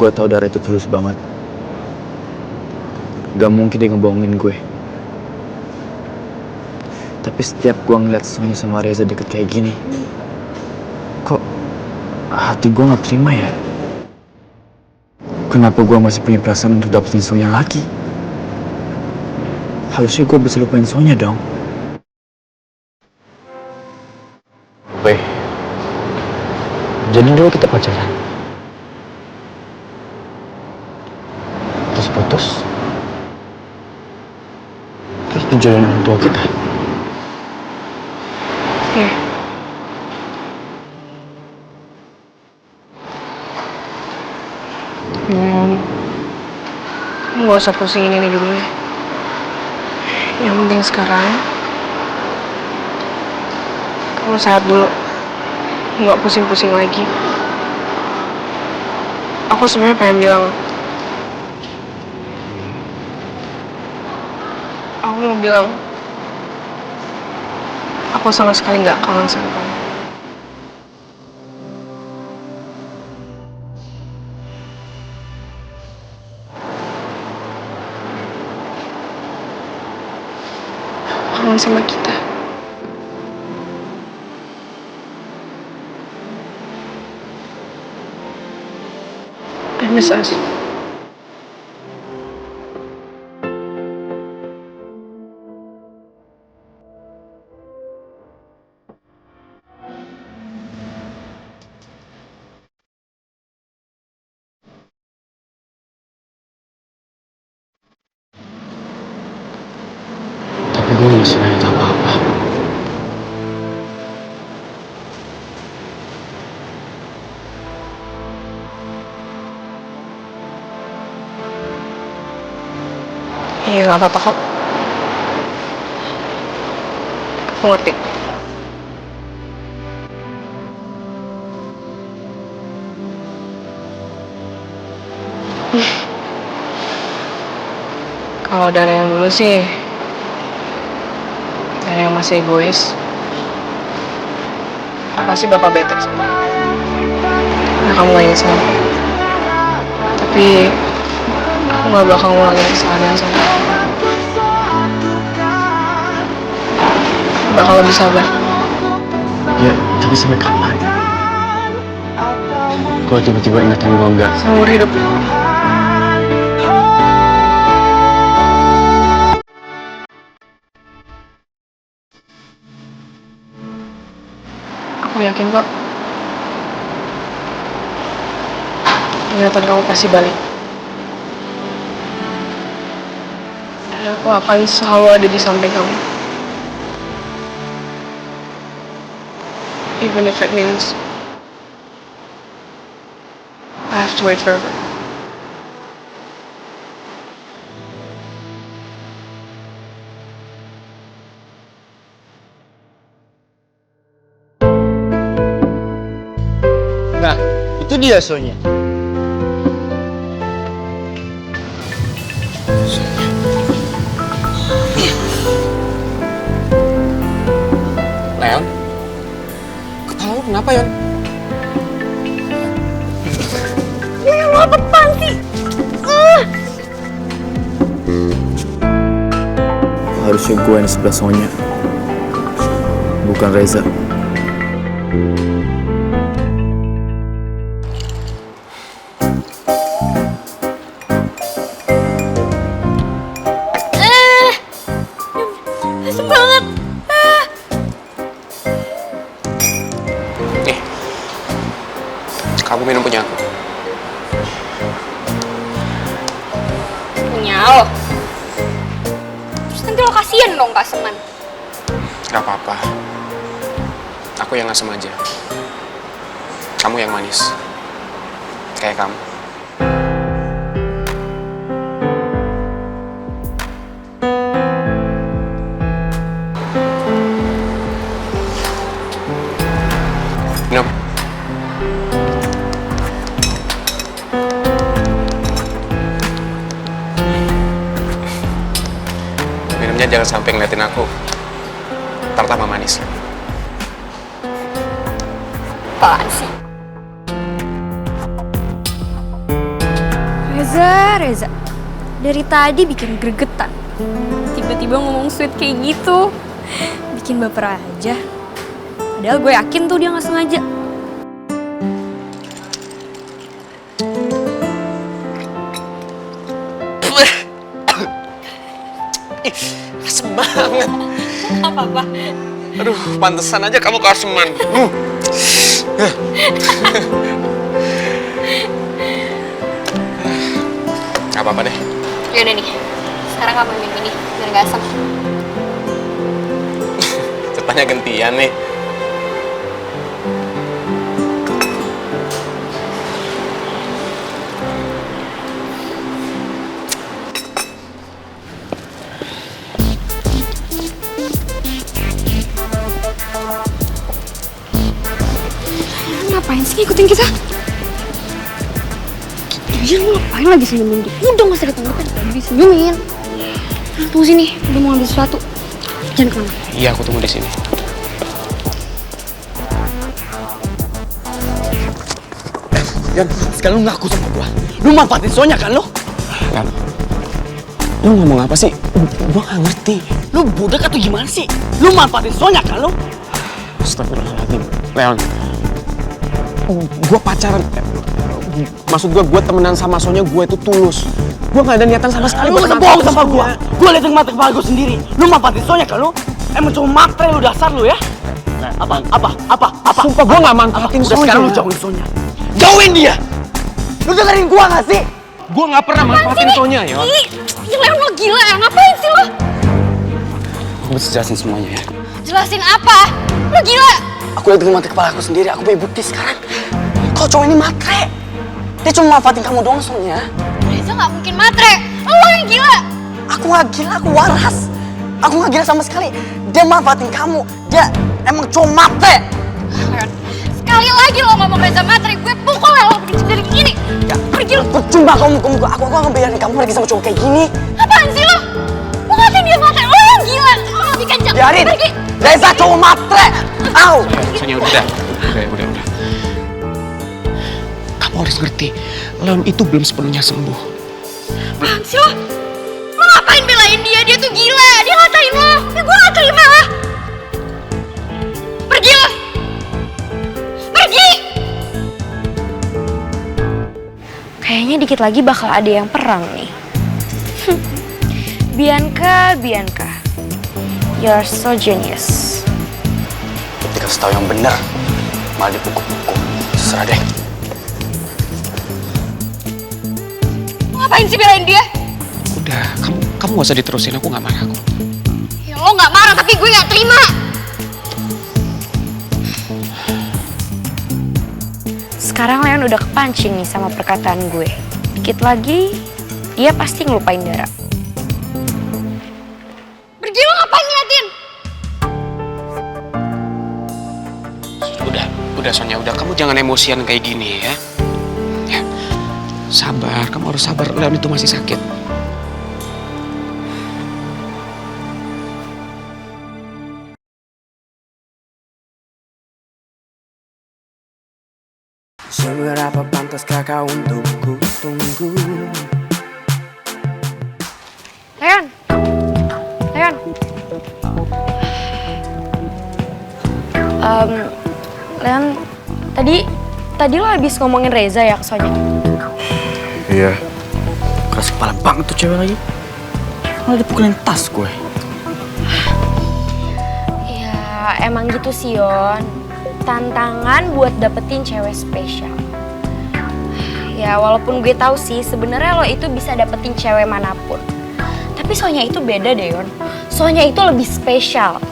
Gue tau Dara itu tulus banget. Gak mungkin dia ngebohongin gue. Tapi setiap gue ngeliat Sonya sama Reza deket kayak gini, kok hati gue gak terima ya? Kenapa gue masih punya perasaan untuk dapetin Sonya lagi? Harusnya gue bisa lupain Sonya dong. Weh, jadi dulu kita pacaran, terus putus, terus tujuan orang tua kita. Iya. Kamu gak usah pusingin ini dulu ya. Yang penting sekarang kamu sehat dulu, nggak pusing-pusing lagi. Aku sebenarnya pengen bilang, aku mau bilang, aku sama sekali nggak kangen sama kamu. Kangen sama kita. I miss us. Tapi gue masih nanya apa-apa. Iya, nggak apa-apa kok. Aku ngerti. Kalau dari yang dulu sih, dari yang masih egois, pasti bakal bete sama nah, kamu gak ingat sama aku. Tapi aku gak bakal ngulangin kesalahan yang sama. Aku bakal lebih sabar. Ya, tapi sampai kapan? Kalau tiba-tiba ingatan gue enggak. Seumur hidup. Aku yakin kok ingatan kamu pasti balik. Dan aku akan selalu ada di samping kamu. Even if it means I have to wait forever. Nah, itu dia Sonya. Leon, ketawa lu kenapa, Yon? Lu apaan sih? Harusnya gue yang sebelah Sonya, bukan Reza. Asem banget. Nih, kamu minum punya aku. Punya lo. Terus nanti lo kasihan dong Kak Seman. Gak apa-apa. Aku yang asem aja. Kamu yang manis. Kayak kamu. Minum. Minumnya jangan sampai ngeliatin aku. Ntar tambah manis. Apaan sih? Reza. Dari tadi bikin gregetan. Tiba-tiba ngomong sweet kayak gitu. Bikin baper aja. Padahal gue yakin tuh dia gak sengaja. Asem banget. Apa-apa. Aduh, pantesan aja kamu keaseman. Gak apa-apa deh. Yaudah nih, sekarang kamu minum ini, biar gak asam. Ceritanya gantian nih. Ngapain sih ngikutin kita? Iya, lu ngapain lagi senyumin dia? Udah gak usah ketemu-temuin, lagi senyumin. Nah, tunggu sini, udah mau ambil sesuatu. Jangan kemana. Iya, aku tunggu di sini. Yan, sekarang lu ngaku sama gua. Lu manfaatin Sonya kan lu? Yan, lu ngomong apa sih? Gua gak ngerti. Lu budak atau gimana sih? Lu manfaatin Sonya kan lu? Astagfirullahaladzim. Leon, gue pacaran. Maksud gue temenan sama Sonya, gue itu tulus. Gue gak ada niatan sama sekali. Lu gak bohong sama gua. Gua liat dengan mata kepala gua sendiri. Lu manfaatin Sonya kan lu? Emang cuma matre lu dasar lu ya? Apa? Sumpah gue gak manfaatin Udah Sonya. sekarang lu jauhin Sonya. Jauhin dia! Lu dengerin gua gak sih? Gue gak pernah manfaatin Sonya, Yon. Ih, Leon lo gila ya? Ngapain sih lo? Aku bisa jelasin semuanya ya. Jelasin apa? Lo gila? Aku lihat dengan mata kepala aku sendiri. Aku punya bukti sekarang. Kalau cowok ini matre. Dia cuma manfaatin kamu doang, Sonya. Reza gak mungkin matre. Lo yang gila. Aku gak gila, aku waras. Aku gak gila sama sekali. Dia manfaatin kamu. Dia emang cowok matre. Leon, sekali lagi lo ngomong Reza matre, gue pukul ya lo bikin sendiri gini. Ya, Pergi lo. percuma kamu ke muka. Aku gak biarin kamu lagi sama cowok kayak gini. Apaan sih lo? Lo ngatain dia matre, lo yang gila. Lo lebih kencang. Biarin. Pergi. Reza cowok matre. Au. Sonya udah. Kamu harus ngerti, Leon itu belum sepenuhnya sembuh. Apaan sih lo? Lo ngapain belain dia? Dia tuh gila. Dia ngatain lo. Ya gue gak terima lah. Pergi lo. Pergi. Kayaknya dikit lagi bakal ada yang perang nih. Bianca. You're so genius. Dikasih tahu yang benar, malah dipukul-pukul. Serah deh. Lo ngapain sih belain dia? Udah, kamu gak usah diterusin, aku gak marah kok. Ya lo gak marah tapi gue gak terima. Sekarang Leon udah kepancing nih sama perkataan gue. Dikit lagi, dia pasti ngelupain Dara. Pergi lo ngapain ngeliatin? Udah Sonya, udah. Kamu jangan emosian kayak gini ya. Ya, sabar. Kamu harus sabar. Leon itu masih sakit. Seberapa pantaskah kau untuk ku tunggu? Leon. Leon, tadi lo habis ngomongin Reza ya ke Sonya? Iya. Keras kepala banget tuh cewek lagi. Malah dipukulin tas gue. Ya emang gitu sih Yon. Tantangan buat dapetin cewek spesial. Ya walaupun gue tahu sih sebenarnya lo itu bisa dapetin cewek manapun. Tapi Sonya itu beda deh Yon. Sonya itu lebih spesial.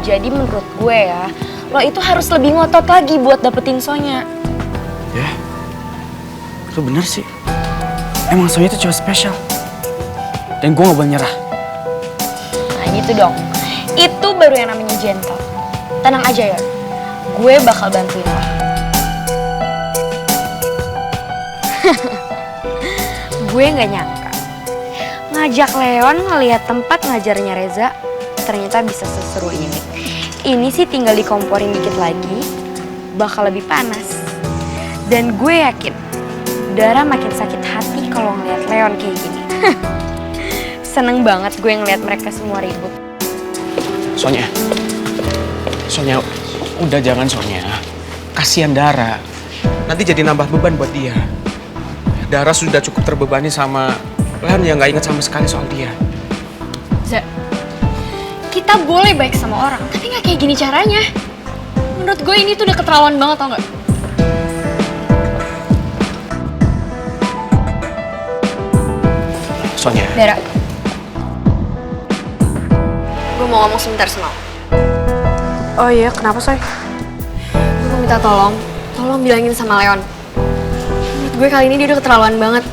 Jadi menurut gue ya, lo itu harus lebih ngotot lagi buat dapetin Sonya. Ya, lu bener sih. Emang Sonya itu cewek spesial. Dan gue gak boleh nyerah. Nah gitu dong. Itu baru yang namanya gentle. Tenang aja Yon. Gue bakal bantuin lo. Gue gak nyangka ngajak Leon ngeliat tempat ngajarnya Reza ternyata bisa seseru ini. Ini sih tinggal dikomporin dikit lagi bakal lebih panas. Dan gue yakin Dara makin sakit hati kalau ngeliat Leon kayak gini. Seneng banget gue ngeliat mereka semua ribut. Sonya, udah jangan Sonya. Kasihan Dara. Nanti jadi nambah beban buat dia. Dara sudah cukup terbebani sama Leon yang nggak ingat sama sekali soal dia. Za, kita boleh baik sama orang, tapi nggak kayak gini caranya. Menurut gue ini tuh udah keterlaluan banget, tau nggak? Sonya. Dara, gue mau ngomong sebentar sama lo. Oh iya, kenapa Soy? Gue mau minta tolong bilangin sama Leon. Menurut gue kali ini dia udah keterlaluan banget.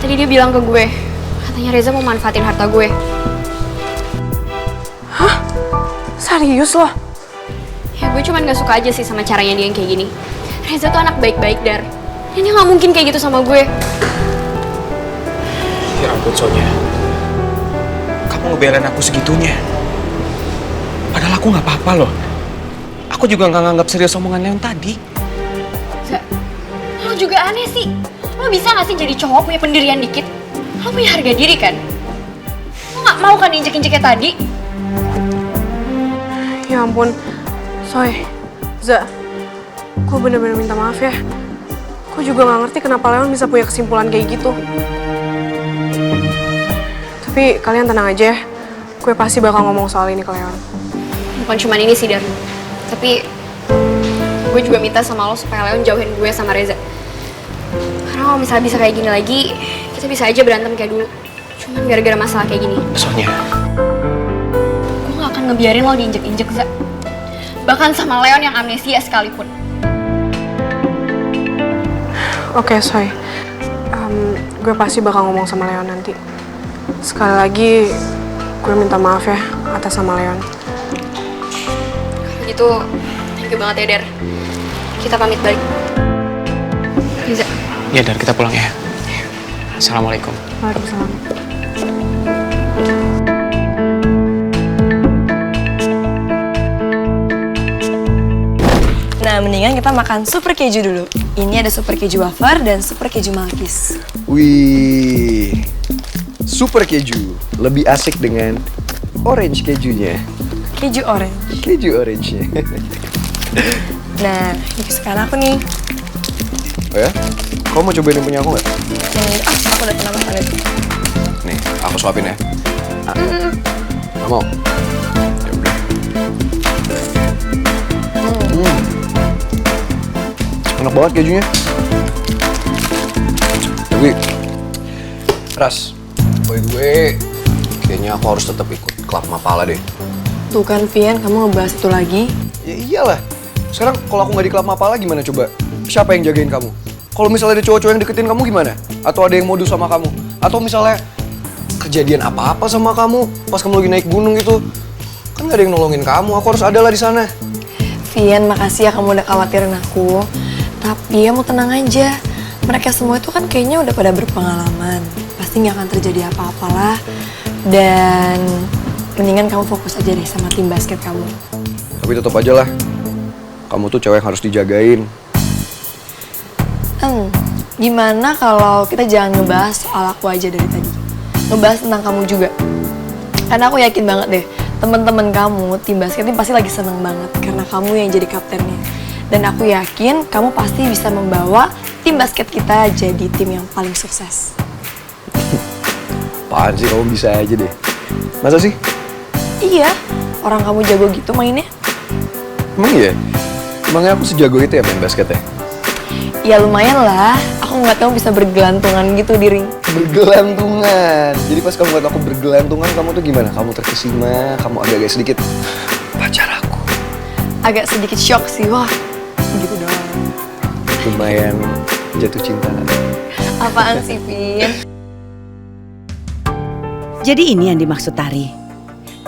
Tadi dia bilang ke gue, katanya Reza mau manfaatin harta gue. Hah? Serius loh? Ya gue cuman gak suka aja sih sama caranya dia yang kayak gini. Reza tuh anak baik-baik, Dar. Dan dia gak mungkin kayak gitu sama gue. Ya ampun Sonya. Kamu ngebelain aku segitunya. Padahal aku nggak apa-apa loh. Aku juga nggak nganggap serius omongan Leon tadi. Lo juga aneh sih. Lo bisa gak sih jadi cowok punya pendirian dikit? Lo punya harga diri kan? Lo gak mau kan injek-injeknya tadi? Ya ampun, Soy, Za, gue bener-bener minta maaf ya. Gue juga gak ngerti kenapa Leon bisa punya kesimpulan kayak gitu. Tapi kalian tenang aja ya, gue pasti bakal ngomong soal ini ke Leon. Bukan cuma ini sih, Dar. Tapi gue juga minta sama lo supaya Leon jauhin gue sama Reza. Karena kalau misalnya bisa kayak gini lagi, kita bisa aja berantem kayak dulu. Cuman gara-gara masalah kayak gini. Sonya. Gue gak akan ngebiarin lo diinjek-injek, Za. Bahkan sama Leon yang amnesia sekalipun. Oke, Soy. Gue pasti bakal ngomong sama Leon nanti. Sekali lagi, gue minta maaf ya atas sama Leon. Kalau gitu, thank you banget ya, Der. Kita pamit balik. Bisa. Ya Dar, kita pulang ya. Assalamualaikum. Waalaikumsalam. Nah, mendingan kita makan super keju dulu. Ini ada super keju wafer dan super keju malkis. Wih, super keju. Lebih asik dengan orange kejunya. Keju orange. Keju orange-nya. Nah, ini kesukaan aku nih. Oh ya? Kamu mau cobain yang punya aku nggak? Yang ini, aku udah pernah makan itu. Nih, aku suapin ya. Nggak mau? Ya udah. Enak banget kejunya. Tapi, Ras, by the way, kayaknya aku harus tetap ikut klub Mapala deh. Tuh kan, Vian, kamu ngebahas itu lagi. Ya iyalah. Sekarang kalau aku nggak di klub Mapala gimana coba? Siapa yang jagain kamu? Kalau misalnya ada cowok-cowok yang deketin kamu gimana? Atau ada yang modus sama kamu? Atau misalnya kejadian apa-apa sama kamu pas kamu lagi naik gunung gitu? Kan nggak ada yang nolongin kamu. Aku harus ada lah di sana. Vian, makasih ya kamu udah khawatirin aku. Tapi ya mau tenang aja. Mereka semua itu kan kayaknya udah pada berpengalaman. Pasti nggak akan terjadi apa-apalah. Dan mendingan kamu fokus aja deh sama tim basket kamu. Tapi tetap aja lah. Kamu tuh cewek yang harus dijagain. Gimana kalau kita jangan ngebahas soal aku aja dari tadi? Ngebahas tentang kamu juga. Karena aku yakin banget deh, teman-teman kamu, tim basket ini pasti lagi seneng banget karena kamu yang jadi kaptennya. Dan aku yakin kamu pasti bisa membawa tim basket kita jadi tim yang paling sukses. Apaan sih, kamu bisa aja deh. Masa sih? Iya, orang kamu jago gitu mainnya. Emang iya? Emangnya aku sejago itu ya main basket ya? Ya lumayan lah, aku ngeliat kamu bisa bergelantungan gitu di ring. Bergelantungan. Jadi pas kamu ngeliat aku bergelantungan, kamu tuh gimana? Kamu terkesima, kamu agak-agak sedikit pacar aku. Agak sedikit shock sih, wah gitu doang. Lumayan jatuh cinta. Apaan sih, Vin? Jadi ini yang dimaksud Tari.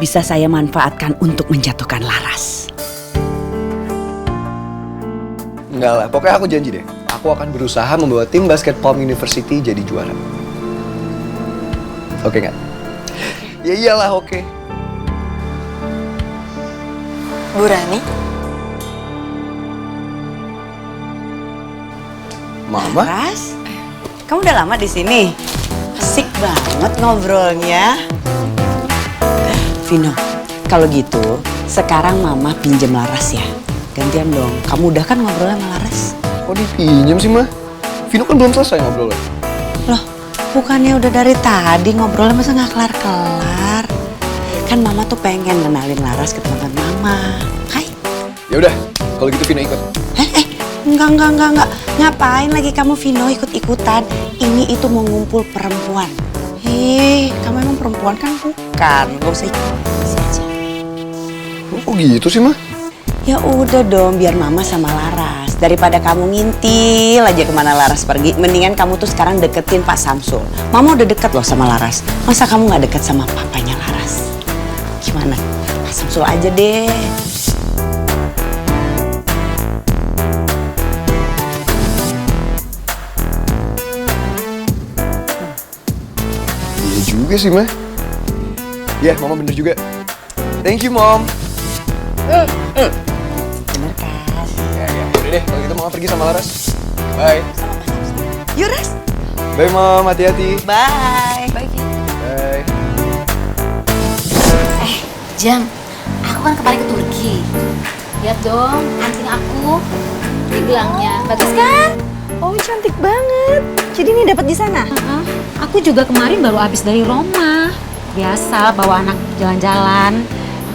Bisa saya manfaatkan untuk menjatuhkan Laras. Enggak lah, pokoknya aku janji deh. Aku akan berusaha membawa tim basket Palm University jadi juara. Oke nggak? Ya iyalah, oke. Bu Rani? Mama? Laras, kamu udah lama di sini? Asik banget ngobrolnya. Vino, kalau gitu sekarang Mama pinjem Laras ya. Gantian dong, kamu udah kan ngobrol sama Laras? Kok dipinjem sih, Ma? Vino kan belum selesai ngobrolnya. Loh, bukannya udah dari tadi ngobrolnya masa nggak kelar-kelar? Kan Mama tuh pengen kenalin Laras ke teman-teman Mama. Hai. Ya udah, kalau gitu Vino ikut. Enggak. Ngapain lagi kamu Vino ikut-ikutan? Ini itu mau ngumpul perempuan. Kamu emang perempuan kan? Bukan, gak usah ikut. Isi aja. Kok gitu sih, Ma? Ya udah dong, biar Mama sama Laras. Daripada kamu ngintil aja kemana Laras pergi, mendingan kamu tuh sekarang deketin Pak Samsul. Mama udah deket loh sama Laras. Masa kamu gak deket sama papanya Laras? Gimana? Pak Samsul aja deh. Iya juga sih, Ma. Ya, Mama bener juga. Thank you, Mom. Bener kan? Ya. Udah deh, kalau gitu Mama pergi sama Laras. Bye. Yuk, Ras. Bye, Mom. Hati-hati. Bye. Bye. Jam, aku kan kemarin ke Turki. Lihat dong, anting aku. Ini gelangnya, bagus kan? Oh, cantik banget. Jadi ini dapat di sana? Aku juga kemarin baru habis dari Roma. Biasa bawa anak jalan-jalan.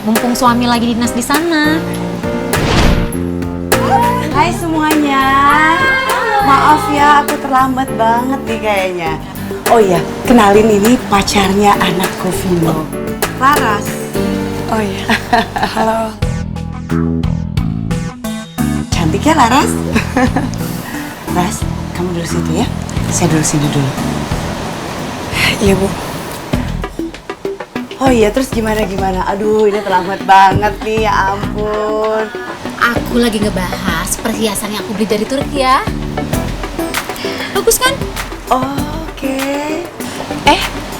Mumpung suami lagi dinas di sana. Hai semuanya. Maaf ya, aku terlambat banget nih kayaknya. Oh iya, kenalin ini pacarnya anakku Vino. Laras. Oh iya, halo. Cantik ya Laras? Ras, kamu duduk situ ya. Saya duduk sini dulu. Iya, Bu. Oh iya, terus gimana? Aduh, ini terlambat banget nih, ya ampun. Aku lagi ngebahas perhiasan yang aku beli dari Turki ya. Bagus kan? Oke.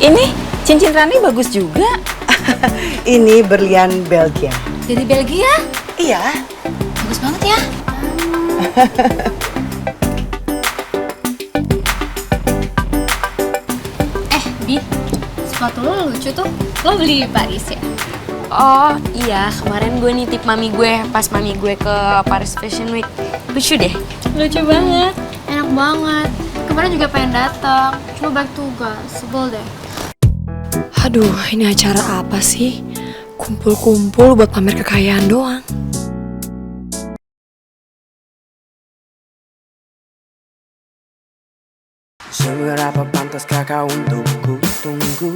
Ini cincin Rani bagus juga. Ini berlian Belgia. Dari Belgia? Iya. Bagus banget ya. Bi, sepatu lo lucu tuh. Lo beli di Paris ya? Oh iya, kemarin gue nitip mami gue pas mami gue ke Paris Fashion Week. Lucu deh. Lucu banget, enak banget. Kemarin juga pengen datang, cuma banyak tugas, sebel deh. Aduh, ini acara apa sih? Kumpul-kumpul buat pamer kekayaan doang. Seberapa pantaskah kau untuk ku tunggu?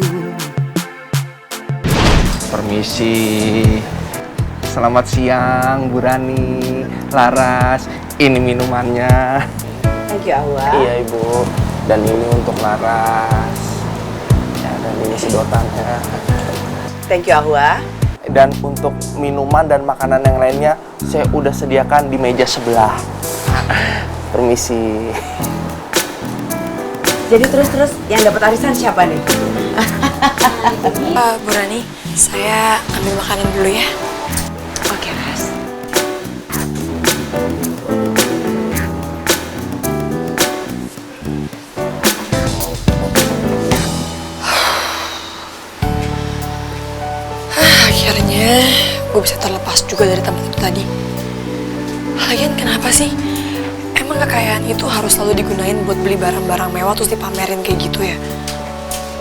Permisi. Selamat siang, Bu Rani, Laras. Ini minumannya. Thank you, Ahwa. Iya, Ibu. Dan ini untuk Laras. Ya, dan ini sedotannya. Thank you, Ahwa. Dan untuk minuman dan makanan yang lainnya, saya udah sediakan di meja sebelah. Permisi. Jadi terus yang dapat arisan siapa nih? Bu Rani, saya ambil makanan dulu ya. Oke, Ras. Akhirnya gue bisa terlepas juga dari tempat itu tadi. Lagian kenapa sih? Emang kekayaan itu harus selalu digunain buat beli barang-barang mewah terus dipamerin kayak gitu ya?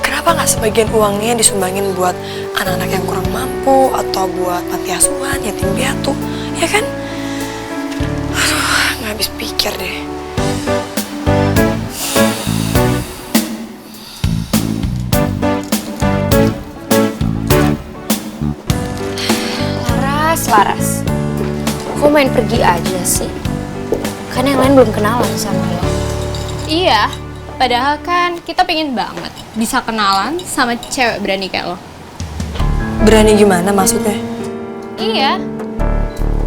Kenapa nggak sebagian uangnya disumbangin buat anak-anak yang kurang mampu atau buat panti asuhan, yatim piatu, ya kan? Aduh, nggak habis pikir deh. Laras, kok main pergi aja sih? Kan yang lain belum kenalan sama lo. Iya, padahal kan kita pengen banget bisa kenalan sama cewek berani kayak lo. Berani gimana maksudnya? Iya,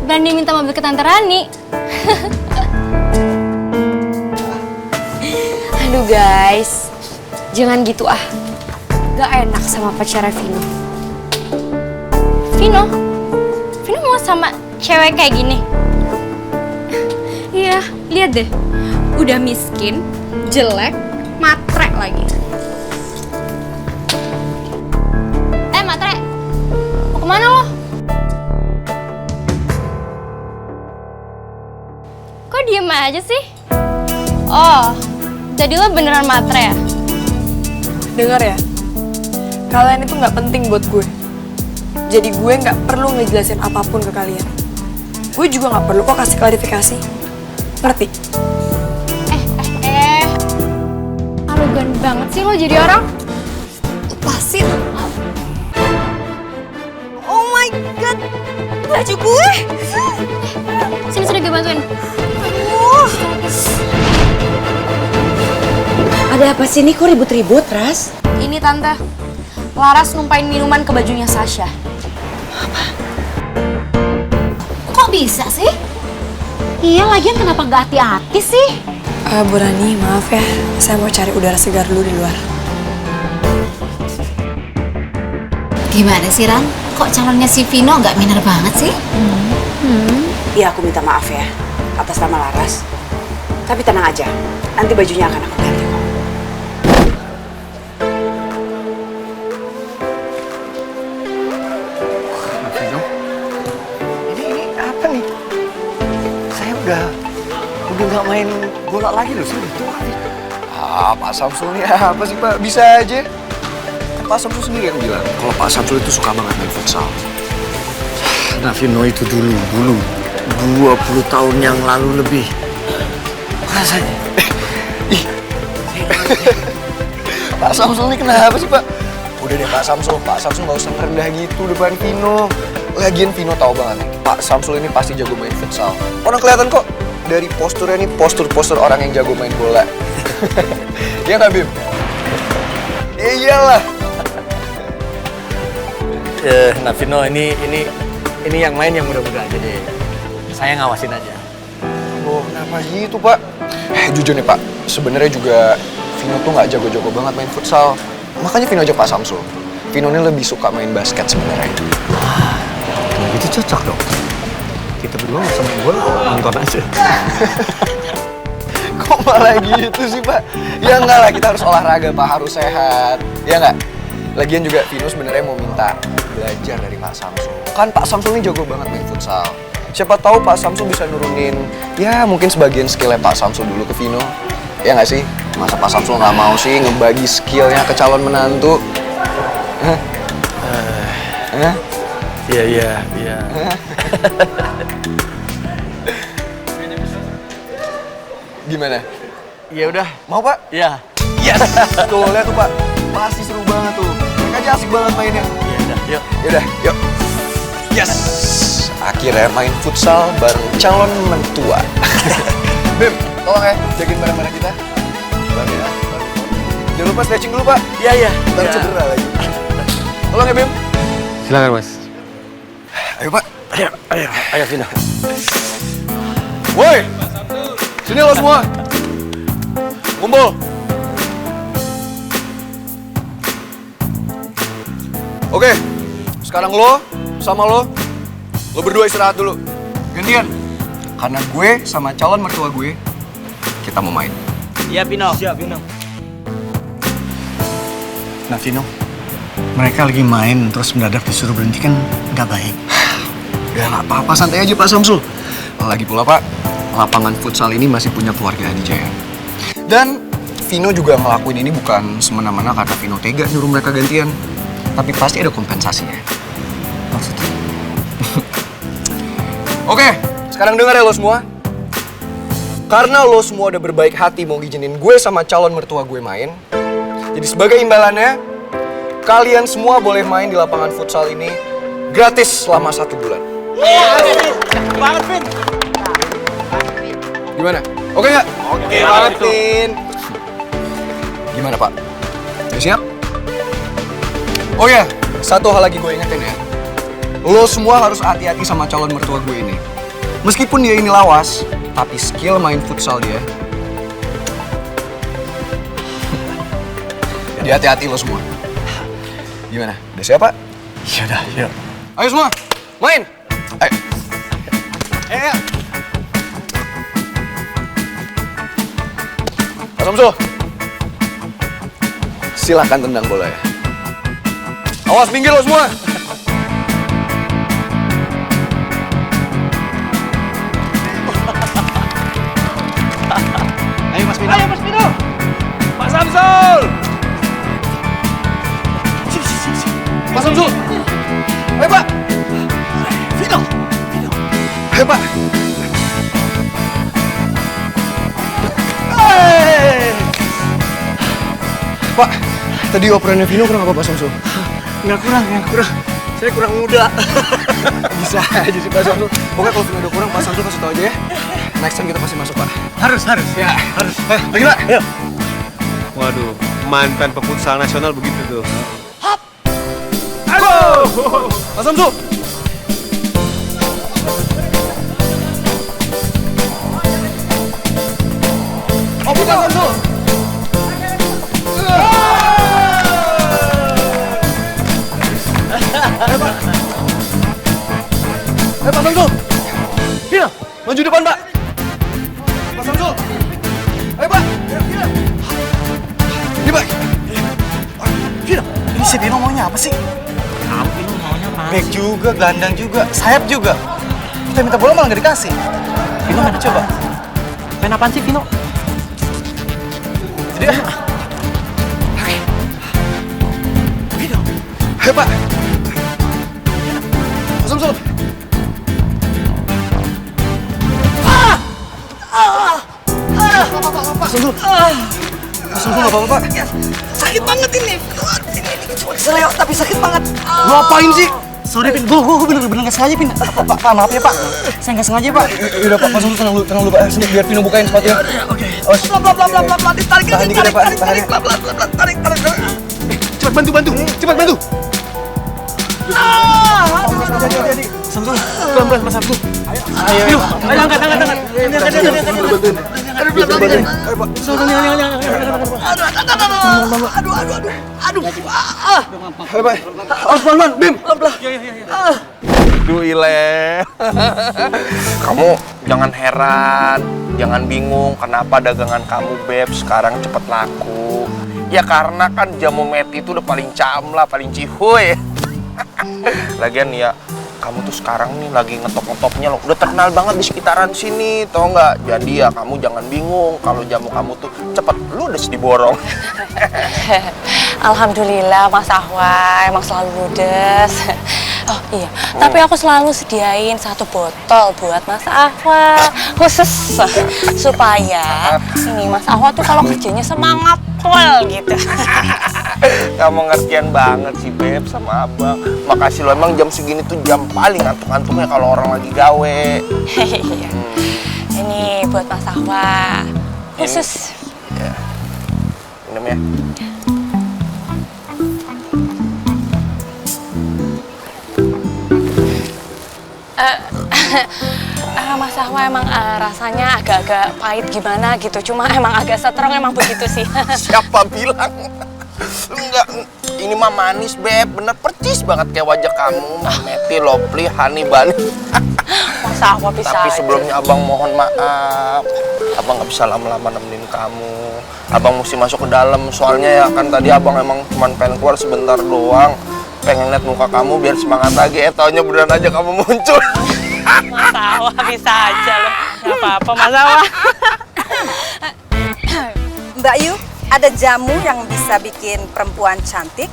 berani minta mobil ke Tante Rani. Aduh guys, jangan gitu ah. Gak enak sama pacarnya Vino. Vino? Vino mau sama cewek kayak gini? Iya, Lihat deh, udah miskin, jelek, matre lagi. Matre, mau kemana lo? Kok diem aja sih? Oh, jadi lo beneran matre ya? Dengar ya, kalian itu nggak penting buat gue. Jadi gue nggak perlu ngejelasin apapun ke kalian. Gue juga nggak perlu kok kasih klarifikasi. Ngerti? Arogan banget sih lo jadi orang. Lepasin. Oh my god, baju gue. Sini gue bantuin. Ada apa sih ini? Kok ribut-ribut, Ras? Ini tante, Laras numpain minuman ke bajunya Sasha. Kok bisa sih? Iya, lagian kenapa gak hati-hati sih? Bu Rani, maaf ya. Saya mau cari udara segar dulu di luar. Gimana sih, Ran? Kok calonnya si Vino gak minor banget sih? Iya, aku minta maaf ya atas nama Laras. Tapi tenang aja, nanti bajunya akan aku ganti kok. Vino, ini apa nih? Saya udah nggak main bola lagi loh, saya udah tua nih. Pak Samsul ini apa sih Pak? Bisa aja. Pak Samsul sendiri yang bilang kalau Pak Samsul itu suka banget main futsal. Nah Vino itu dulu 20 tahun yang lalu lebih. Rasanya. Pak Samsul ini kenapa sih Pak? Udah deh Pak Samsul nggak usah ngerendah gitu depan Vino. Lagian Vino tahu banget nih, Pak Samsul ini pasti jago main futsal. Orang kelihatan kok dari posturnya nih, postur orang yang jago main bola. Iya nggak Bim? Ya iyalah. Nah Vino ini yang main yang muda-muda aja deh. Saya ngawasin aja. Oh kenapa gitu Pak? Jujur nih Pak, sebenarnya juga Vino tuh nggak jago-jago banget main futsal. Makanya Vino aja Pak Samsul. Vino ini lebih suka main basket sebenarnya. Kalau gitu cocok dong. Kita berdua nggak usah main bola, nonton aja. Kok malah gitu sih Pak? Ya enggak lah, kita harus olahraga Pak, harus sehat. Ya enggak? Lagian juga Vino sebenarnya mau minta belajar dari Pak Samsul. Kan Pak Samsul ini jago banget main futsal. Siapa tahu Pak Samsul bisa nurunin, ya mungkin sebagian skillnya Pak Samsul dulu ke Vino. Ya nggak sih? Masa Pak Samsul nggak mau sih ngebagi skillnya ke calon menantu? Iya. Gimana? Ya udah. Mau Pak? Iya. Yes! Tuh, lihat tuh Pak. Pasti seru banget tuh. Mereka aja asik banget mainnya. Ya udah, yuk. Yaudah, yuk. Yes! Akhirnya main futsal bareng calon mentua. Bim, tolong ya, jagain barang-barang kita. Bang ya. Jangan lupa stretching dulu Pak. Iya. Ntar cedera lagi. Tolong ya Bim. Silakan Mas. Ayo Pak. Ayo Vino. Woi, sini lo semua. Kumpul. Oke, sekarang lo sama lo berdua istirahat dulu. Gantian. Karena gue sama calon mertua gue, kita mau main. Iya, Vino. Siap, Vino. Nah Vino, mereka lagi main terus mendadak disuruh berhenti kan nggak baik. Ya nggak apa-apa, santai aja Pak Samsul. Lagi pula Pak, lapangan futsal ini masih punya keluarga Adijaya. Dan Vino juga ngelakuin ini bukan semena-mena karena Vino tega nyuruh mereka gantian. Tapi pasti ada kompensasinya. Maksudnya? Oke, sekarang dengar ya lo semua. Karena lo semua udah berbaik hati mau ngizinin gue sama calon mertua gue main. Jadi sebagai imbalannya, kalian semua boleh main di lapangan futsal ini gratis selama 1 bulan. Banget, Vin. Gimana? Oke nggak? Oke banget, Vin. Gimana Pak? Udah siap? Oh ya, satu hal lagi gue ingetin ya. Lo semua harus hati-hati sama calon mertua gue ini. Meskipun dia ini lawas, tapi skill main futsal dia. Jadi hati-hati lo semua. Gimana? Udah siap Pak? Ya udah, yuk. Ayo semua, main! Ayo. Mas Samsul. Silakan tendang bola ya. Awas minggir lo semua. Ayo Mas Pino. Ayo Mas Pino. Pak Samsul. Mas Samsul. Ayo Pak. Pino. Ayo Pak. Pak, tadi operannya Vino kurang apa Pak Samsul? Nggak kurang. Saya kurang muda. Bisa aja sih Pak Samsul. Pokoknya kalau Vino udah kurang, Pak Samsul kasih tau aja ya. Next time kita pasti masuk Pak. Harus. Ya, Harus. Lagi Pak. Ayo. Waduh, mantan pefutsal nasional begitu tuh. Aduh! Pak Samsul. Oke Pak Samsul. Pak Samsul. Vino, maju depan Pak. Pak Samsul. Ayo Pak. Ini Pak. Vino, ini si Vino maunya apa sih? Tahu Vino maunya apa? Back juga, gelandang juga, sayap juga. Kita minta bola malah nggak dikasih. Vino mana coba? Main apaan sih Vino? Jadi Vino. Ayo Pak. Pak Samsul. Pak Samsul. Pak Samsul nggak apa-apa Pak. Sakit banget ini. Ini cuma keseleo tapi sakit banget. Lu apain sih? Sorry Pin, gue bener-bener nggak sengaja Pin. Pak, maaf ya Pak. Saya nggak sengaja Pak. Udah Pak, Pak Samsul tenang dulu Pak. Sini biar Vino bukain sepatunya. Oke. Pelan, ditarik. Tahan dikit ya Pak, tahan ya. Tarik. Cepat bantu. Hadi. Samsul, pelan-pelan Mas Samsul. Ayo, angkat. Ini angkat. Aduh, pelan-pelan. Ayo Pak. Aduh. Ayo Pak. Awas pelan-pelan, Bim. Duh Ile. Kamu jangan heran, jangan bingung kenapa dagangan kamu Beb sekarang cepet laku. Ya karena kan jamu meti itu udah paling camlah, paling cihuy. Lagian ya, kamu tuh sekarang nih lagi ngetop-ngetopnya loh. Udah terkenal banget di sekitaran sini, tau nggak? Jadi ya kamu jangan bingung kalau jamu kamu tuh cepet ludes diborong. Alhamdulillah Mas Ahwa emang selalu ludes. Oh iya, tapi aku selalu sediain 1 botol buat Mas Ahwa khusus supaya ini Mas Ahwa tuh kalau kerjanya semangat pol gitu. Kamu ngertian banget sih Beb sama Abang. Makasih lo, emang jam segini tuh jam paling ngantuk-ngantuknya kalau orang lagi gawe. Iya. Ini buat Mas Ahwa khusus. Ya. Minum ya. Mas Ahwa emang rasanya agak-agak pahit gimana gitu, cuma emang agak strong emang begitu sih. Siapa bilang? Enggak, ini mah manis Beb, bener percis banget kayak wajah kamu. Meti, Lovely, Honey, Bunny. Mas Ahwa bisa Tapi aja. sebelumnya Abang mohon maaf, Abang nggak bisa lama-lama nemenin kamu. Abang mesti masuk ke dalam, soalnya ya kan tadi Abang emang cuma pengen keluar sebentar doang, pengen lihat muka kamu biar semangat lagi. Taunya beneran aja kamu muncul. Mas Ahwa bisa aja loh, nggak apa-apa Mas Ahwa. Mbak Yu, ada jamu yang bisa bikin perempuan cantik,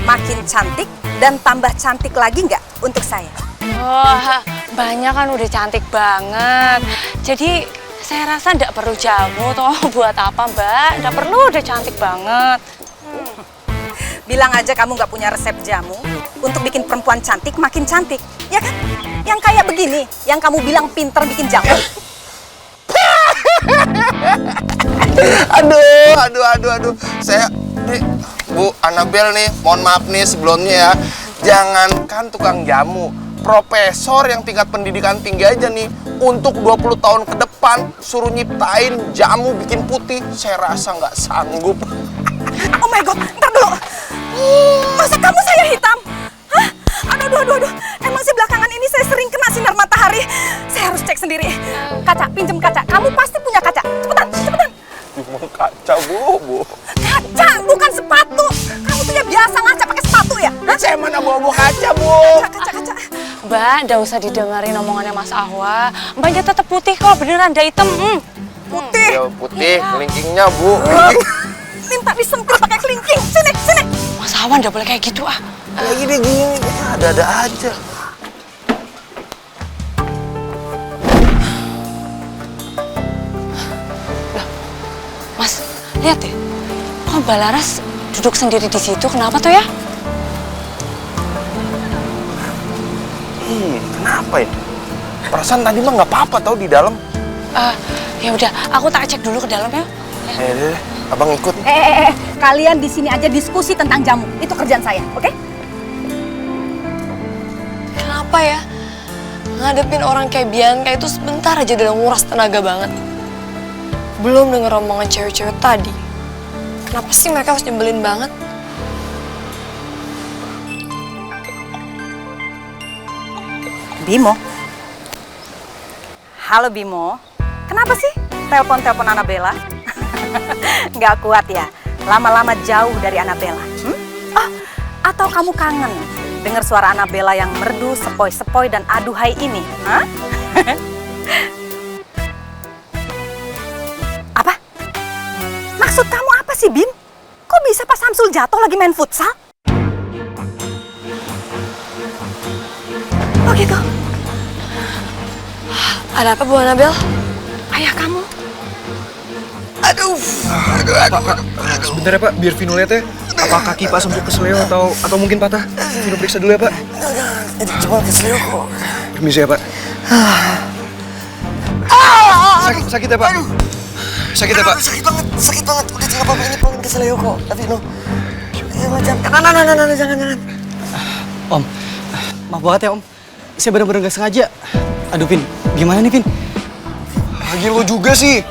makin cantik, dan tambah cantik lagi nggak untuk saya? Wah, banyak kan udah cantik banget. Jadi saya rasa nggak perlu jamu toh. Buat apa Mbak? Nggak perlu, udah cantik banget. Bilang aja kamu nggak punya resep jamu untuk bikin perempuan cantik makin cantik, ya kan? Yang kayak begini, yang kamu bilang pinter bikin jamu. Aduh. Saya nih, Bu Anabel nih, mohon maaf nih sebelumnya ya. Jangankan tukang jamu, profesor yang tingkat pendidikan tinggi aja nih, untuk 20 tahun ke depan suruh nyiptain jamu bikin putih, saya rasa nggak sanggup. Oh my God, ntar dulu. Masa kamu saya hitam? Hah? Aduh. Emang sih belakangan ini saya sering kena sinar matahari. Saya harus cek sendiri. Kaca, pinjem kaca. Kamu pasti punya kaca. Cepetan. Bingung, Kak. kaca, Bu. Kaca, bukan sepatu. Kamu tuh ya biasa ngaca pakai sepatu ya? Hah? Saya mana bawa kaca, Bu. Kaca. Mbak, nggak usah didengerin omongannya Mas Ahwa. Mbaknya tetap putih kok, beneran nggak hitam. Putih. Ya, putih, kelingkingnya, Bu. Minta disentil pakai kelingking. Sini. Mas Ahwa nggak boleh kayak gitu ah. Gini, ada-ada aja. Mas, lihat deh. Kok Mbak Laras duduk sendiri di situ? Kenapa tuh ya? Kenapa ya? Perasaan tadi mah nggak apa-apa tau di dalam. Ya udah, aku tak cek dulu ke dalam ya. Deh, abang ikut. Kalian di sini aja diskusi tentang jamu. Itu kerjaan saya, oke? Kenapa ya? Ngadepin orang kayak Bianca itu sebentar aja udah nguras tenaga banget. Belum denger omongan cewek-cewek tadi. Kenapa sih mereka harus nyebelin banget? Bimo. Halo Bimo. Kenapa sih telepon Annabella? Nggak kuat ya? Lama-lama jauh dari Annabella. Oh, atau kamu kangen dengar suara Annabella yang merdu, sepoi-sepoi, dan aduhai ini? Hah? Apa? Maksud kamu apa sih, Bim? Kok bisa Pak Samsul jatuh lagi main futsal? Oh gitu? Ada apa Bu Annabel? Ayah kamu? Aduh. Sebentar ya Pak, biar Vino lihat ya. Apa kaki Pak Samsul kesleo atau mungkin patah? Vino periksa dulu ya Pak. Cuma kesleo kok. Permisi ya Pak. Sakit ya Pak? Sakit ya Pak? Sakit banget. Udah tinggal apa ini pengen kesleo kok. Tapi Vino. Ya macam. Nah, jangan. Om, maaf banget ya Om. Saya benar-benar gak sengaja. Aduh Vin, gimana nih Vin? Lagi lo juga sih.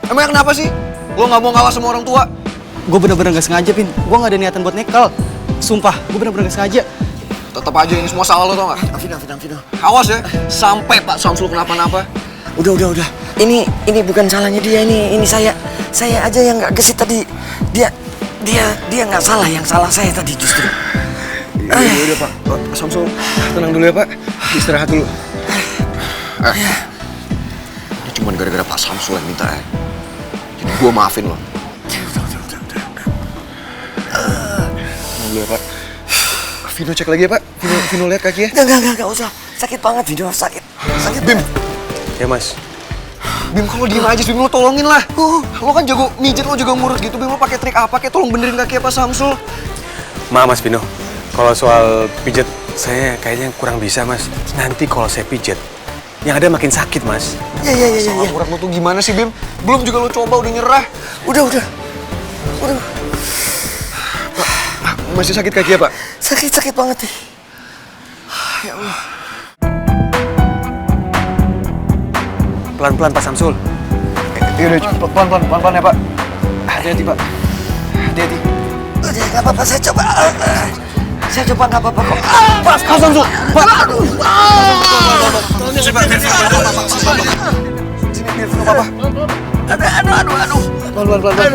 Emangnya kenapa sih? Lo nggak mau ngalah sama orang tua? Gue bener-bener gak sengaja, Vin. Gue gak ada niatan buat nekal. Sumpah, gue bener-bener gak sengaja. Tetap aja ini semua salah lo, tau gak? Vino. Awas ya, sampai Pak Samsul kenapa-napa. Udah. Ini bukan salahnya dia, ini saya aja yang nggak gesit tadi. Dia nggak salah, yang salah saya tadi justru. Udah Pak Samsul, tenang dulu ya Pak. Istirahat dulu. Ini cuma gara-gara Pak Samsul yang minta ya. Jadi gue maafin lo. Udah. Dulu ya Pak. Vino cek lagi ya Pak. Vino lihat kaki ya. Enggak usah. Sakit banget Vino, sakit. Bim. Ya Mas. Bim, kalau diem aja Bim, lo tolongin lah. Lo kan jago mijet, lo juga ngurus gitu. Bim, lo pakai trik apa? Kayak tolong benerin kaki Pak Samsul. Maaf Mas Vino. Kalau soal pijet saya kayaknya kurang bisa Mas. Nanti kalau saya pijet yang ada makin sakit Mas. Iya. Salah urat lo tuh gimana sih Bim? Belum juga lo coba udah nyerah. Udah. Pak, masih sakit kaki ya Pak? Sakit banget nih. Ya Allah. Pelan-pelan Pak Samsul. Yaudah, pelan-pelan ya Pak. Hati-hati Pak. Hati-hati. Udah, nggak apa-apa, saya coba nggak apa-apa kok. Pak Samsul, Pak. Aduh. Sini Pak, biar Vino Papa. Aduh. Pelan-pelan.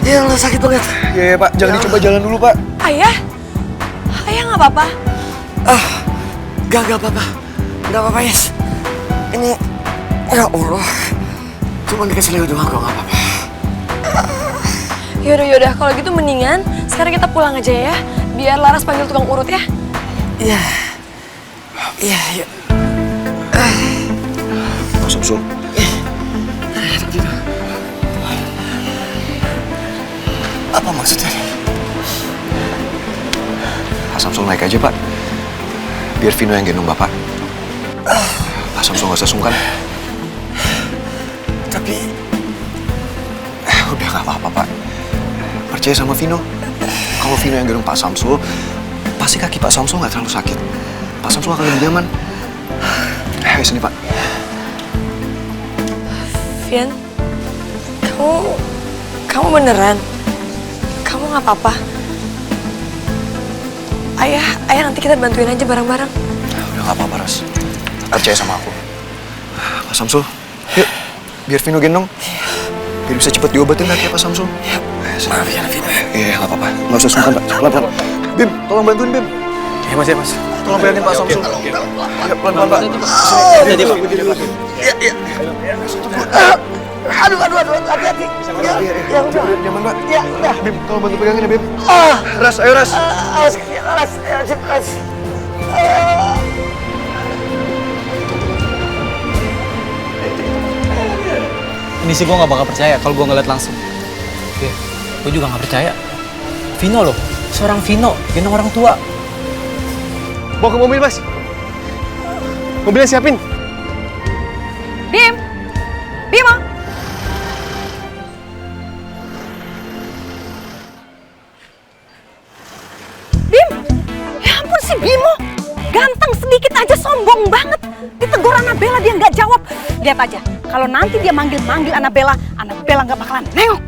Ya Allah, sakit banget. Iya Pak, jangan dicoba jalan dulu Pak. Ayah nggak apa-apa. Nggak apa-apa Yes. Ini, ya Allah, cuma dikasih lewat doang kok, nggak apa-apa. Yaudah, kalau gitu mendingan sekarang kita pulang aja ya. Biar Laras panggil tukang urut ya. Iya. Pak Samsul. Apa maksudnya? Pak Samsul naik aja Pak. Biar Vino yang gendong Bapak. Pak Samsul nggak usah sungkan. Tapi... udah nggak apa-apa Pak. Percaya sama Vino. Kalau Vino yang gendong Pak Samsul, pasti kaki Pak Samsul nggak terlalu sakit. Pak Samsul akan lebih nyaman. Ayo sini Pak. Vian, kamu beneran? Kamu nggak apa-apa? Ayah nanti kita bantuin aja bareng-bareng. Udah nggak apa-apa Ras. Percaya sama aku. Pak Samsul, yuk biar Vino gendong. Biar bisa cepet diobatin kaki Pak Samsul. Maaf ya, Vin. Iya, nggak apa-apa. Nggak usah sungkan, Pak. Pelan-pelan. Bim, tolong bantuin, Bim. Ya, Mas, ya, Mas. Tolong bayangin Pak Samsul. Ya, pelan-pelan, Pak. Jadi, Pak. Iya. Aduh, hati-hati. Ya, udah. Nyaman, Pak. Ya, udah. Bim, tolong bantu pegangin ya, Bim. Ras, ayo, Ras. Ras. Ini sih gue gak bakal percaya kalau gue ngeliat langsung. Oke, gue juga gak percaya. Vino loh, seorang Vino, gendong orang tua. Bawa ke mobil, Mas. Mobilnya siapin. Bim! Bimo! Bim! Ya ampun si Bimo! Ganteng sedikit aja sombong banget. Ditegur Annabella dia nggak jawab. Lihat aja, kalau nanti dia manggil-manggil Annabella nggak bakalan nengok.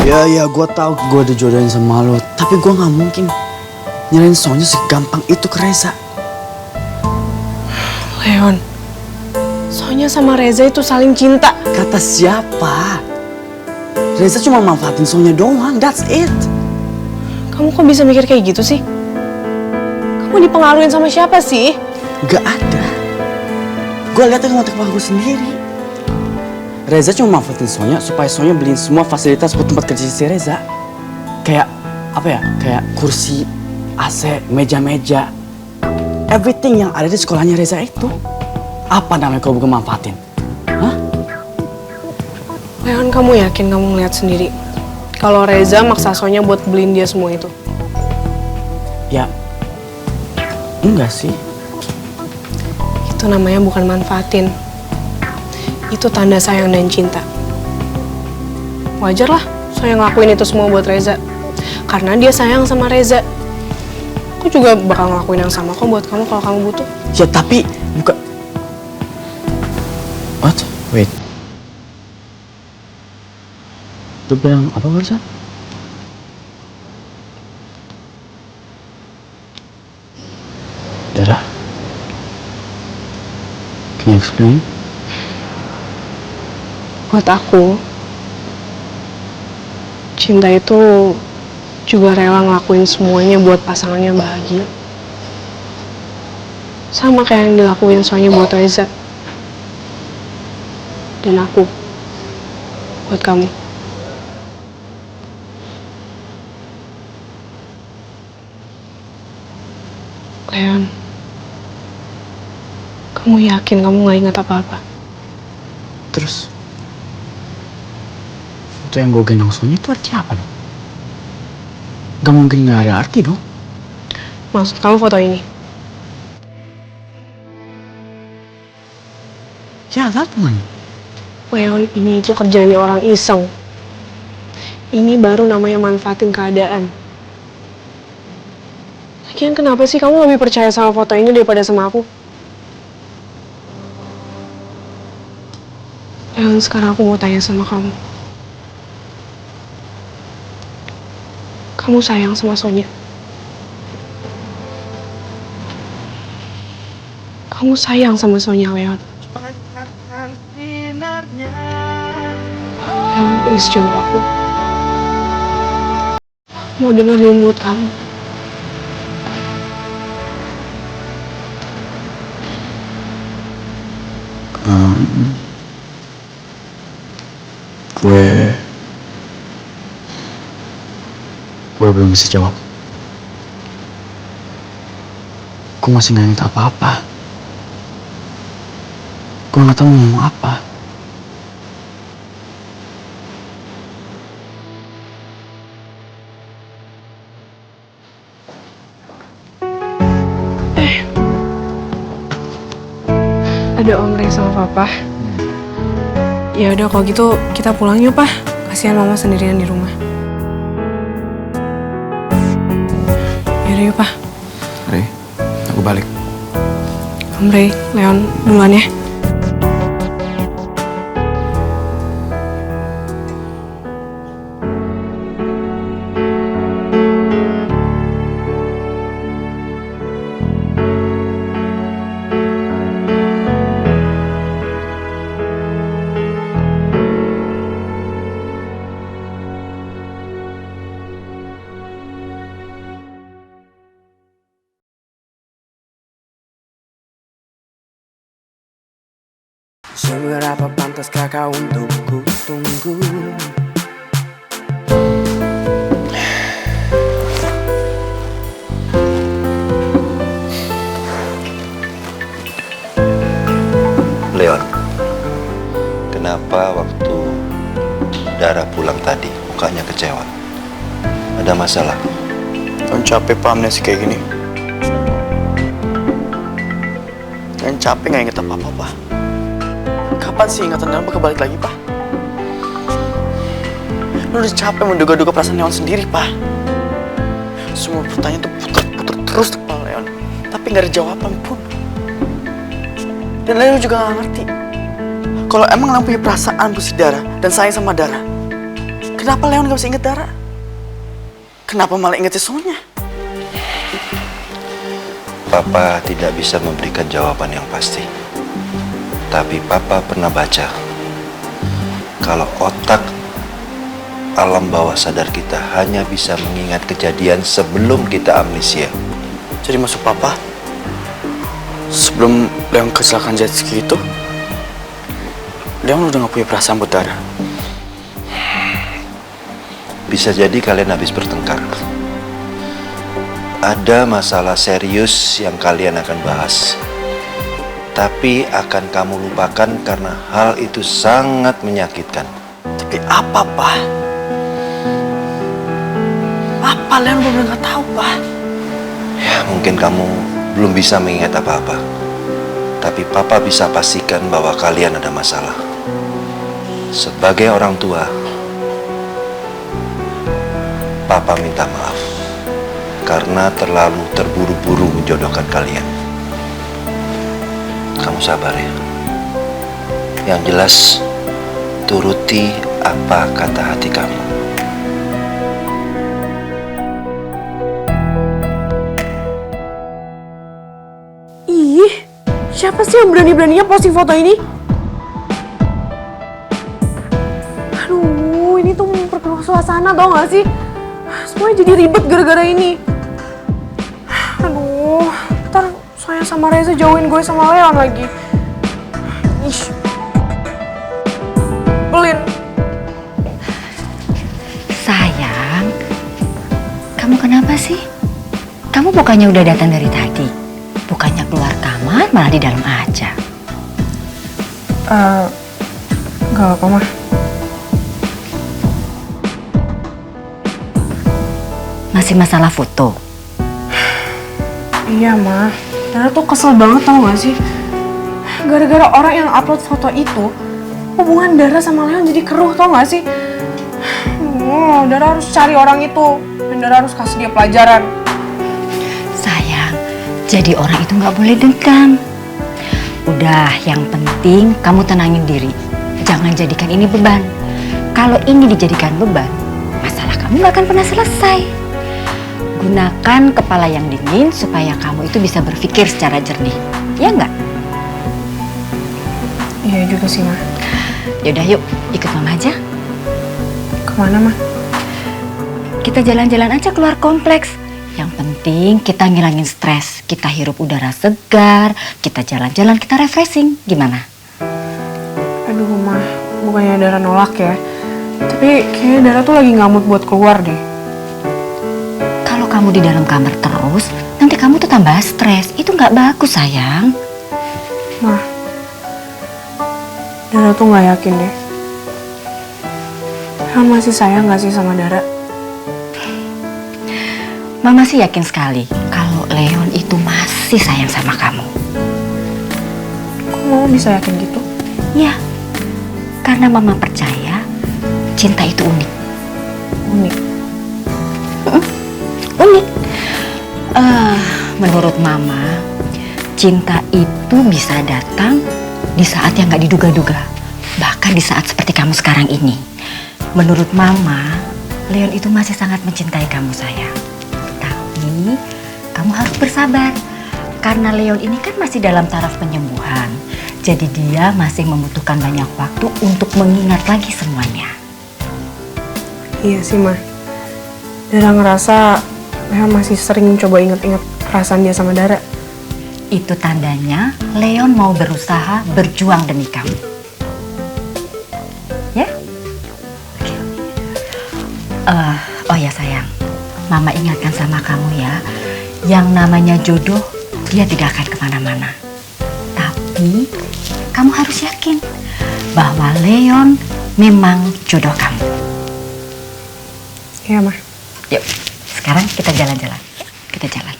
Ya, gue tahu gue dijodohin sama lo, tapi gue nggak mungkin nyerahin Sonya segampang itu ke Reza. Leon, Sonya sama Reza itu saling cinta. Kata siapa? Reza cuma manfaatin Sonya doang, that's it. Kamu kok bisa mikir kayak gitu sih? Kamu dipengaruhin sama siapa sih? Gak ada. Gue lihat dengan mata kepala gue sendiri. Reza cuma manfaatin Sonya supaya Sonya beliin semua fasilitas buat tempat kerja si Reza. Kayak apa ya? Kayak kursi, AC, meja-meja. Everything yang ada di sekolahnya Reza itu. Apa namanya kalau bukan manfaatin? Hah? Leon, kamu yakin kamu ngeliat sendiri? Kalau Reza maksa Sonya buat beliin dia semua itu? Ya, enggak sih. Itu namanya bukan manfaatin. Itu tanda sayang dan cinta. Wajar lah saya ngelakuin itu semua buat Reza. Karena dia sayang sama Reza. Aku juga bakal ngelakuin yang sama kok buat kamu kalau kamu butuh. Ya tapi bukan. What? Wait. Lu bilang apa barusan? Dara? Can you explain? Buat aku, cinta itu juga rela ngelakuin semuanya buat pasangannya bahagia. Sama kayak yang dilakuin Sonya buat Reza. Dan aku, buat kamu. Leon, kamu yakin kamu gak ingat apa-apa? Terus? Foto yang gue gendong Sonya itu artinya apa dong? Gak mungkin gak ada arti dong. Maksud kamu foto ini? Ya, that one. Leon, ini itu kerjaannya orang iseng. Ini baru namanya manfaatin keadaan. Lagian kenapa sih kamu lebih percaya sama foto ini daripada sama aku? Leon, sekarang aku mau tanya sama kamu. Kamu sayang sama Sonya? Kamu sayang sama Sonya, Leon? Leon, please jawab aku. Mau dengar dari mulut kamu. Gue belum bisa jawab. Gue masih gak ingat apa-apa. Gue gak tahu mau ngomong apa. Ada Om Rey sama Papa. Ya udah kalau gitu kita pulang yuk, Pak. Kasihan Mama sendirian di rumah. Yaudah yuk, Pak. Rey, aku balik. Om Rey, Leon duluan ya. Seberapa pantaskah kau untuk ku tunggu? Leon, kenapa waktu Dara pulang tadi mukanya kecewa? Ada masalah? Kan capek Pak amnesi kayak gini. Kan capek nggak inget apa-apa Pak. Kapan sih ingatan Dara bakal balik lagi Pak? Lu udah capek menduga-duga perasaan Leon sendiri Pak. Semua pertanyaan tuh puter-puter terus di kepala Leon, tapi nggak ada jawaban pun. Dan Leon juga gak ngerti kalau emang Leon punya perasaan buat si Dara dan sayang sama Dara, kenapa Leon gak bisa inget Dara? Kenapa malah inget si Sonya? Papa tidak bisa memberikan jawaban yang pasti. Tapi Papa pernah baca kalau otak alam bawah sadar kita hanya bisa mengingat kejadian sebelum kita amnesia. Jadi maksud Papa, sebelum Leon kecelakaan jet ski itu, Leon udah gak punya perasaan buat Dara. Bisa jadi kalian habis bertengkar. Ada masalah serius yang kalian akan bahas. Tapi akan kamu lupakan karena hal itu sangat menyakitkan. Tapi apa, Pak? Apa Leon bener gak tahu, Pak? Ya, mungkin kamu belum bisa mengingat apa-apa. Tapi Papa bisa pastikan bahwa kalian ada masalah. Sebagai orang tua, Papa minta maaf karena terlalu terburu-buru menjodohkan kalian. Kamu sabar ya. Yang jelas, turuti apa kata hati kamu. Ih, siapa sih yang berani-beraninya posting foto ini? Aduh, ini tuh memperkeruh suasana, tau gak sih? Semuanya jadi ribet gara-gara ini. Aduh, ntar Sonya sama Reza jauhin gue sama Leon lagi. Ih, belin. Sayang, kamu kenapa sih? Kamu bukannya udah datang dari tadi? Bukannya keluar kamar, malah di dalam aja. Gak apa, Mah. Masih masalah foto? Iya, Mah. Dara tuh kesel banget, tau gak sih? Gara-gara orang yang upload foto itu, hubungan Dara sama Leon jadi keruh, tau gak sih? Dara harus cari orang itu. Dan Dara harus kasih dia pelajaran. Sayang, jadi orang itu nggak boleh dendam. Udah, yang penting kamu tenangin diri. Jangan jadikan ini beban. Kalau ini dijadikan beban, masalah kamu nggak akan pernah selesai. Gunakan kepala yang dingin supaya kamu itu bisa berpikir secara jernih. Ya nggak? Iya juga sih, Mah. Yaudah yuk, ikut Mama aja. Kemana, Mah? Kita jalan-jalan aja keluar kompleks. Yang penting kita ngilangin stres. Kita hirup udara segar, kita jalan-jalan, kita refreshing. Gimana? Aduh, Mah. Bukannya Dara nolak ya. Tapi kayaknya Dara tuh lagi nggak mood buat keluar deh. Kalau kamu di dalam kamar terus, nanti kamu tuh tambah stres. Itu nggak bagus, sayang. Mah, Dara tuh nggak yakin deh. Kamu masih sayang nggak sih sama Dara? Mama sih yakin sekali kalau Leon itu masih sayang sama kamu. Kok Mama bisa yakin gitu? Ya, karena Mama percaya cinta itu unik. Unik? Unik. Menurut Mama, cinta itu bisa datang di saat yang nggak diduga-duga. Bahkan di saat seperti kamu sekarang ini. Menurut Mama, Leon itu masih sangat mencintai kamu, sayang. Tapi kamu harus bersabar. Karena Leon ini kan masih dalam taraf penyembuhan. Jadi dia masih membutuhkan banyak waktu untuk mengingat lagi semuanya. Iya sih, Mah. Dara ngerasa Leon masih sering coba inget-inget perasaan dia sama Dara. Itu tandanya Leon mau berusaha berjuang demi kamu. Oh ya sayang, Mama ingatkan sama kamu ya, yang namanya jodoh dia tidak akan kemana-mana. Tapi kamu harus yakin bahwa Leon memang jodoh kamu. Iya, Ma. Yuk, sekarang kita jalan-jalan. Kita jalan.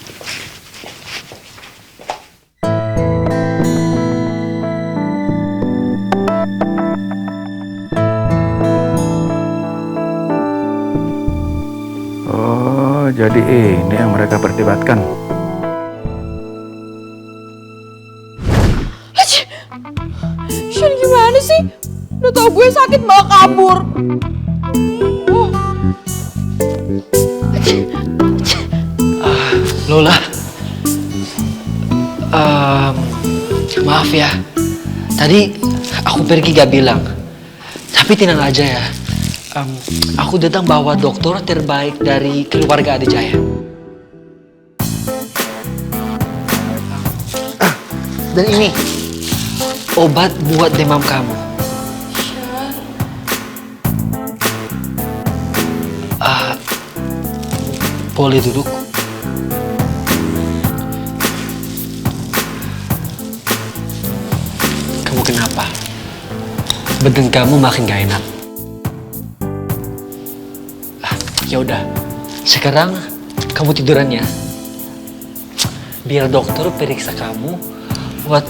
Oh, jadi ini yang mereka perdebatkan. Shan gimana sih? Udah tau gue sakit malah kabur. Lola, maaf ya, tadi aku pergi gak bilang. Tapi tenang aja ya, aku datang bawa dokter terbaik dari keluarga Adijaya. Dan ini obat buat demam kamu. Boleh duduk? Kamu kenapa? Badan kamu makin gak enak. Ya udah, sekarang kamu tiduran ya. Biar dokter periksa kamu buat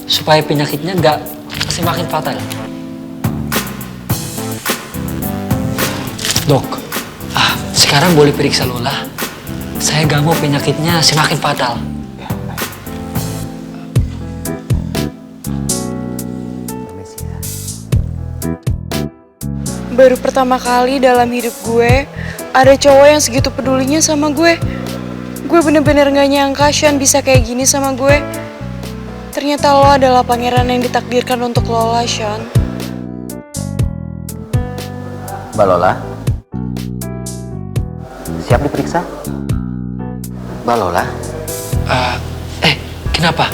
supaya penyakitnya gak semakin fatal. Dok, sekarang boleh periksa Lola. Saya gak mau penyakitnya semakin fatal. Baru pertama kali dalam hidup gue ada cowok yang segitu pedulinya sama gue. Gue bener-bener gak nyangka Shan bisa kayak gini sama gue. Ternyata lo adalah pangeran yang ditakdirkan untuk Lola, Shan. Mbak Lola, siap diperiksa? Mbak Lola? Kenapa?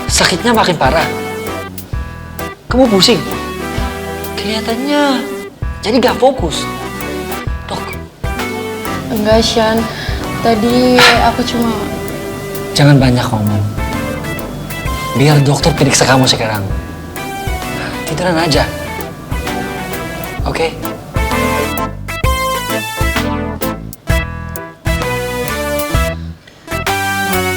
Sakitnya makin parah. Kamu pusing? Kelihatannya jadi gak fokus. Dok. Enggak, Shan. Tadi aku cuma... Jangan banyak ngomong. Biar dokter periksa kamu sekarang. Tiduran aja. Oke?